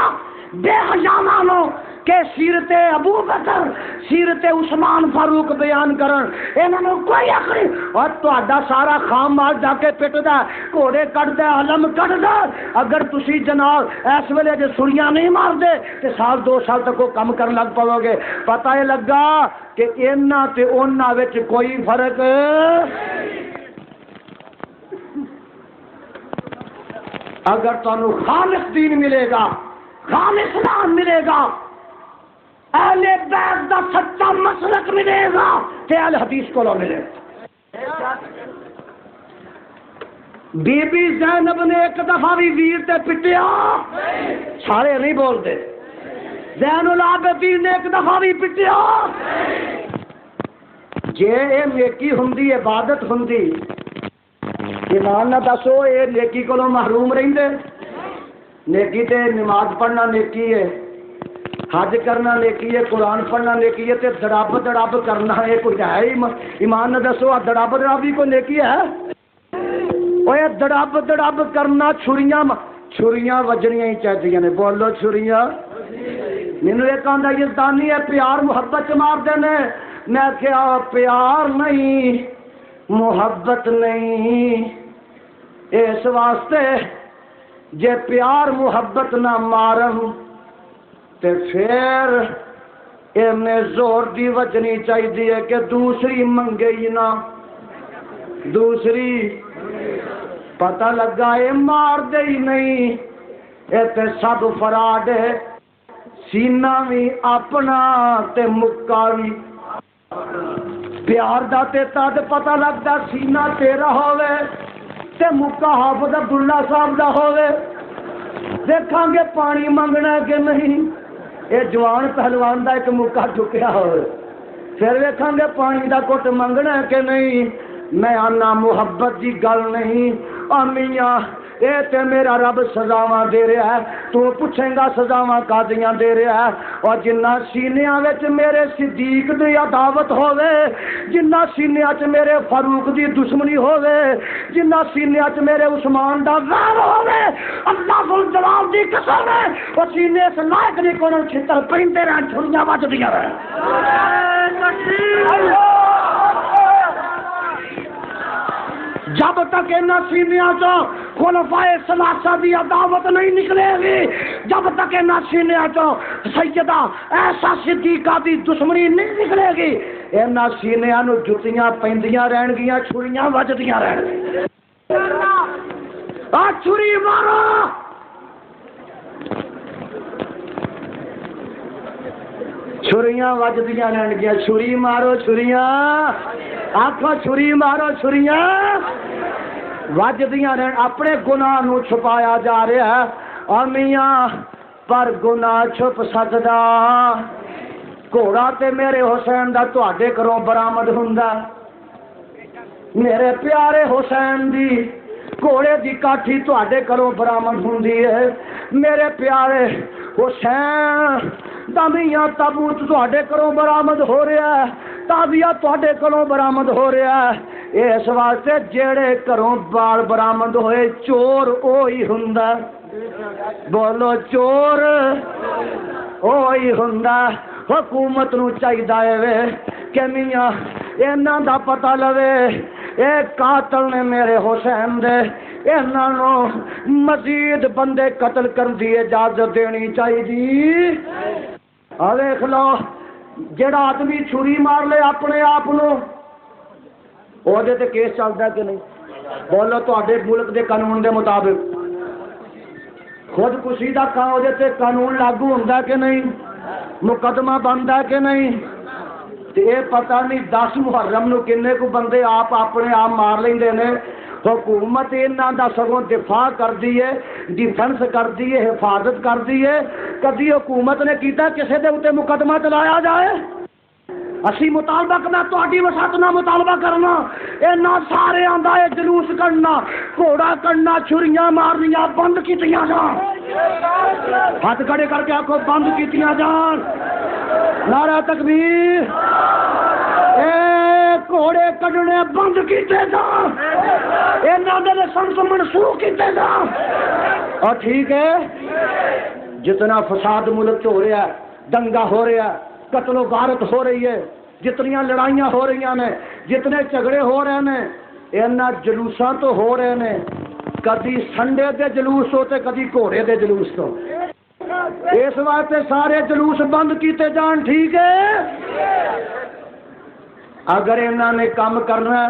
بے حجامہ نو کہ سیرت ابو بکر سیرت عثمان فاروق بیان کرن انہوں نے کوئی حق نہیں اور تہاڈا سارا خام مال جا کے پٹدا گھوڑے کٹدا علم کٹدا اگر تسی جناب اس ویلے جے سریاں نہیں مار دے تے سال 2 سال تک وہ کم کرن لگ پاؤ گے پتہ یہ لگا کہ انہاں تے انہاں وچ کوئی فرق اگر تانوں خالص دین ملے گا خالص اسلام ملے گا اہل بیت دا سچا مسلک ملے گا تے اہل حدیث کو ملے گا بی بی زینب نے ایک دفعہ بھی ویر تے پٹیا؟ سارے نہیں بولتے. زین العابدین نے ایک دفعہ بھی پٹیا؟ جے اے نیکی ہوندی عبادت ہوندی ایمان نہ دسو اے نیکی کولوں محروم رہندے؟ نیکی تے نماز پڑھنا نیکی ہے، حج کرنا نیکی ہے، قرآن پڑھنا نیکی ہے، تے دڑاب دڑاب کرنا ہے کوئی ہے؟ ایمان نہ دسو دڑاب دڑابی کوئی نیکی ہے؟ اوے دڑاب دڑاب کرنا چھریاں وجنیاں ہی چاہیے نے. بولو چھریاں. مینوں ایک آندا یزدانی ہے پیار محبت چ مار دینے. میں کیا پیار نہیں محبت نہیں، اس واسطے جے پیار محبت نہ مارم تے پھر میں زور دی وجنی چاہیے کہ دوسری منگے ہی نہ. دوسری پتہ لگا اے مار دے ہی نہیں، اے تے سب فراڈ ہے. سینہ بھی اپنا تے مکہ بھی. پیار دا تے تد پتہ لگدا سینہ تیرا ہوے تے مکہ حافظ عبداللہ صاحب دا ہوے. دیکھاں گے پانی منگنا کہ نہیں. اے جوان پہلوان دا ایک مکہ چکیا ہوئے، پھر دیکھاں گے پانی دا کٹ منگنا کہ نہیں. میں آنا محبت دی گل نہیں. میاں اے تے میرا رب سزاواں دے رہا ہے، تو پوچھیں گا سزاواں کادیاں دے رہا ہے. اور جنہ سینیاں وچ میرے صدیق دی عداوت ہووے، جنہ سینیاں وچ میرے فاروق دی دشمنی ہووے، جنہ سینیاں وچ میرے عثمان دا غیر ہووے، اللہ ذوالجلال دی قسم ہے او سینے اس لائق نہیں کوئی چھتر پریندے رہن چھریاں وجدیاں رہن. جب تک ان سینیاں چ خلفائے ثلاثہ دی عداوت نہیں نکلے گی، جب تک ان سینیاں چ سیدہ ایسا صدیقہ دی دشمنی نہیں نکلے گی، ان سینیاں نو جتیاں پیندیاں رہن گیاں، چھریاں وجدیاں رہن گیاں. چھری مارو. چھریاں وجدیاں رہن گیاں. چھری مارو چھریاں. آخو چھری مارو چھریاں وجدیاں رہن. اپنے گناہ نو چھپایا جا رہا ہے اور میاں پر گناہ چھپ سکدا. گھوڑا تے میرے حسین دا تواڈے گھروں برآمد ہوندا. میرے پیارے حسین دی گھوڑے دی کاٹھی تواڈے گھروں برآمد ہوندی ہے. میرے پیارے حسین دا میاں تابوت تواڈے گھروں برآمد ہو رہا ہے. تابیہ تواڈے کولوں برآمد ہو رہا ہے. اس واسطے جڑے گھروں بال برآمد ہوئے چور وہی ہوندا. بولو چور وہی ہوندا. حکومت نو چاہیے وے کہ میاں انہاں دا پتہ لوے اے قاتل نے میرے حسین دے، انہاں نو مزید بندے قتل کرن دی اجازت دینی چاہیے. ویکھ لو جڑا آدمی چھری مار لے اپنے آپ نو وہ تے کیس چلتا کہ نہیں؟ بولو تواڈے ملک دے قانون دے مطابق خودکشی دا قانون لاگو ہوندا کہ نہیں؟ مقدمہ بنتا کہ نہیں؟ تے اے پتہ نہیں 10 محرم نو کنے کو بندے آپ اپنے آپ مار لیندے نے. حکومت انہاں دا سگوں دفاع کردی ہے، ڈیفنس کردی ہے، حفاظت کردی ہے. کدی حکومت نے کیتا کسے دے اوتے مقدمہ چلایا جائے؟ اسی مطالبہ کرنا تہاڈی وسعت نہ مطالبہ کرنا. انہاں سارے آندا ہے جلوس کرنا، گھوڑا کرنا، چھریاں مارنیاں بند کیتیاں جان. ہاتھ کھڑے کر کے آکھو بند کیتیاں جان. نعرہ تکبیر. اے گھوڑے کڈنے بند کیتے جان. انہاں دے لائسنس منسوخ کیتے جان. اور ٹھیک ہے جتنا فساد ملک ہو رہا ہے، دنگا ہو رہا ہے، قتل و غارت ہو رہی ہے، جتنیاں لڑائیاں ہو رہی ہیں، جتنے جھگڑے ہو رہے ہیں، انہاں جلوساں تو ہو رہے ہیں. کدی سنڈے دے جلوس ہوتے، کدی گھوڑے دے جلوس تو. اس واسطے سارے جلوس بند کیتے جان. ٹھیک ہے اگر انہاں نے کام کرنا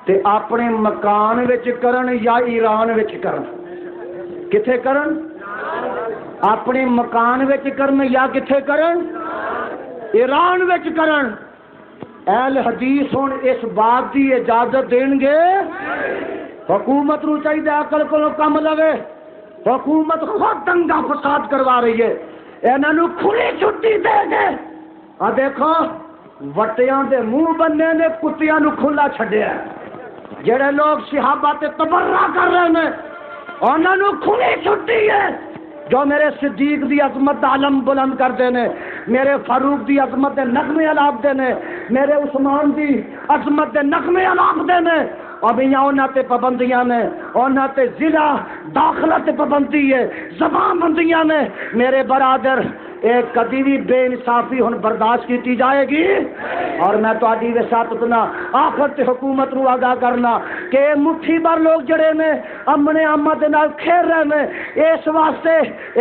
تے اپنے مکان وچ کرن یا ایران وچ کرن. کتھے کرن؟ اپنے مکان وچ کرن یا کتھے کرن؟ ایران وچ کرن. اہل حدیث ہن اس بات دی اجازت دین گے حکومت نو چاہیے عقل کو کم لوے. حکومت خود دنگا فساد کروا رہی ہے. انہاں نو کھلی چھٹی دے دے. آ دیکھو وٹیاں دے منہ بننے نے کتیاں نو کھلا چھڈیا. جڑے لوگ صحابہ تے تبرع کر رہے ہیں انہاں نو کھلی چھٹی ہے. جو میرے صدیق دی عظمت دا علم بلند کرتے ہیں، میرے فاروق دی عظمت دے نغمے الاپتے ہیں، میرے عثمان دی عظمت دے نغمے الاپتے ہیں. اب یہاں انہاں تے پابندیاں نے، انہاں تے ضلع داخلہ تے پابندی ہے، زبان بندیاں نے. میرے برادر ایک کدی بھی بے انصافی ہن برداشت کی جائے گی. اور میں تہاڈی وساطت نہ آخر تے حکومت نو آگاہ کرنا کہ مٹھی بھر لوگ جڑے نے امن امن دے نال کھیل رہے نے. اس واسطے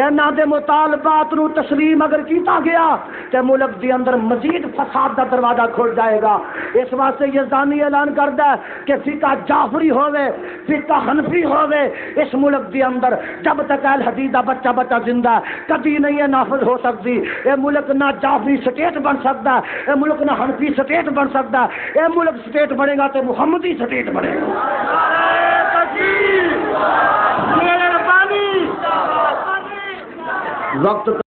انہاں دے مطالبات نو تسلیم اگر کیتا گیا تے ملک دے اندر مزید فساد دا دروازہ کھل جائے گا. اس واسطے یزدانی اعلان کردا ہے کہ فقہ جعفری ہوے، فقہ حنفی ہوے اس ملک دے اندر جب تک اہل حدیث دا بچہ بچہ زندہ ہے کبھی نہیں ہے نافذ ہو سکتی. اے ملک نہ جعفری سٹیٹ بن سکتا ہے، اے ملک نہ حنفی سٹیٹ بن سکتا ہے. اے ملک سٹیٹ بنے گا تو محمدی سٹیٹ بنے گا. وقت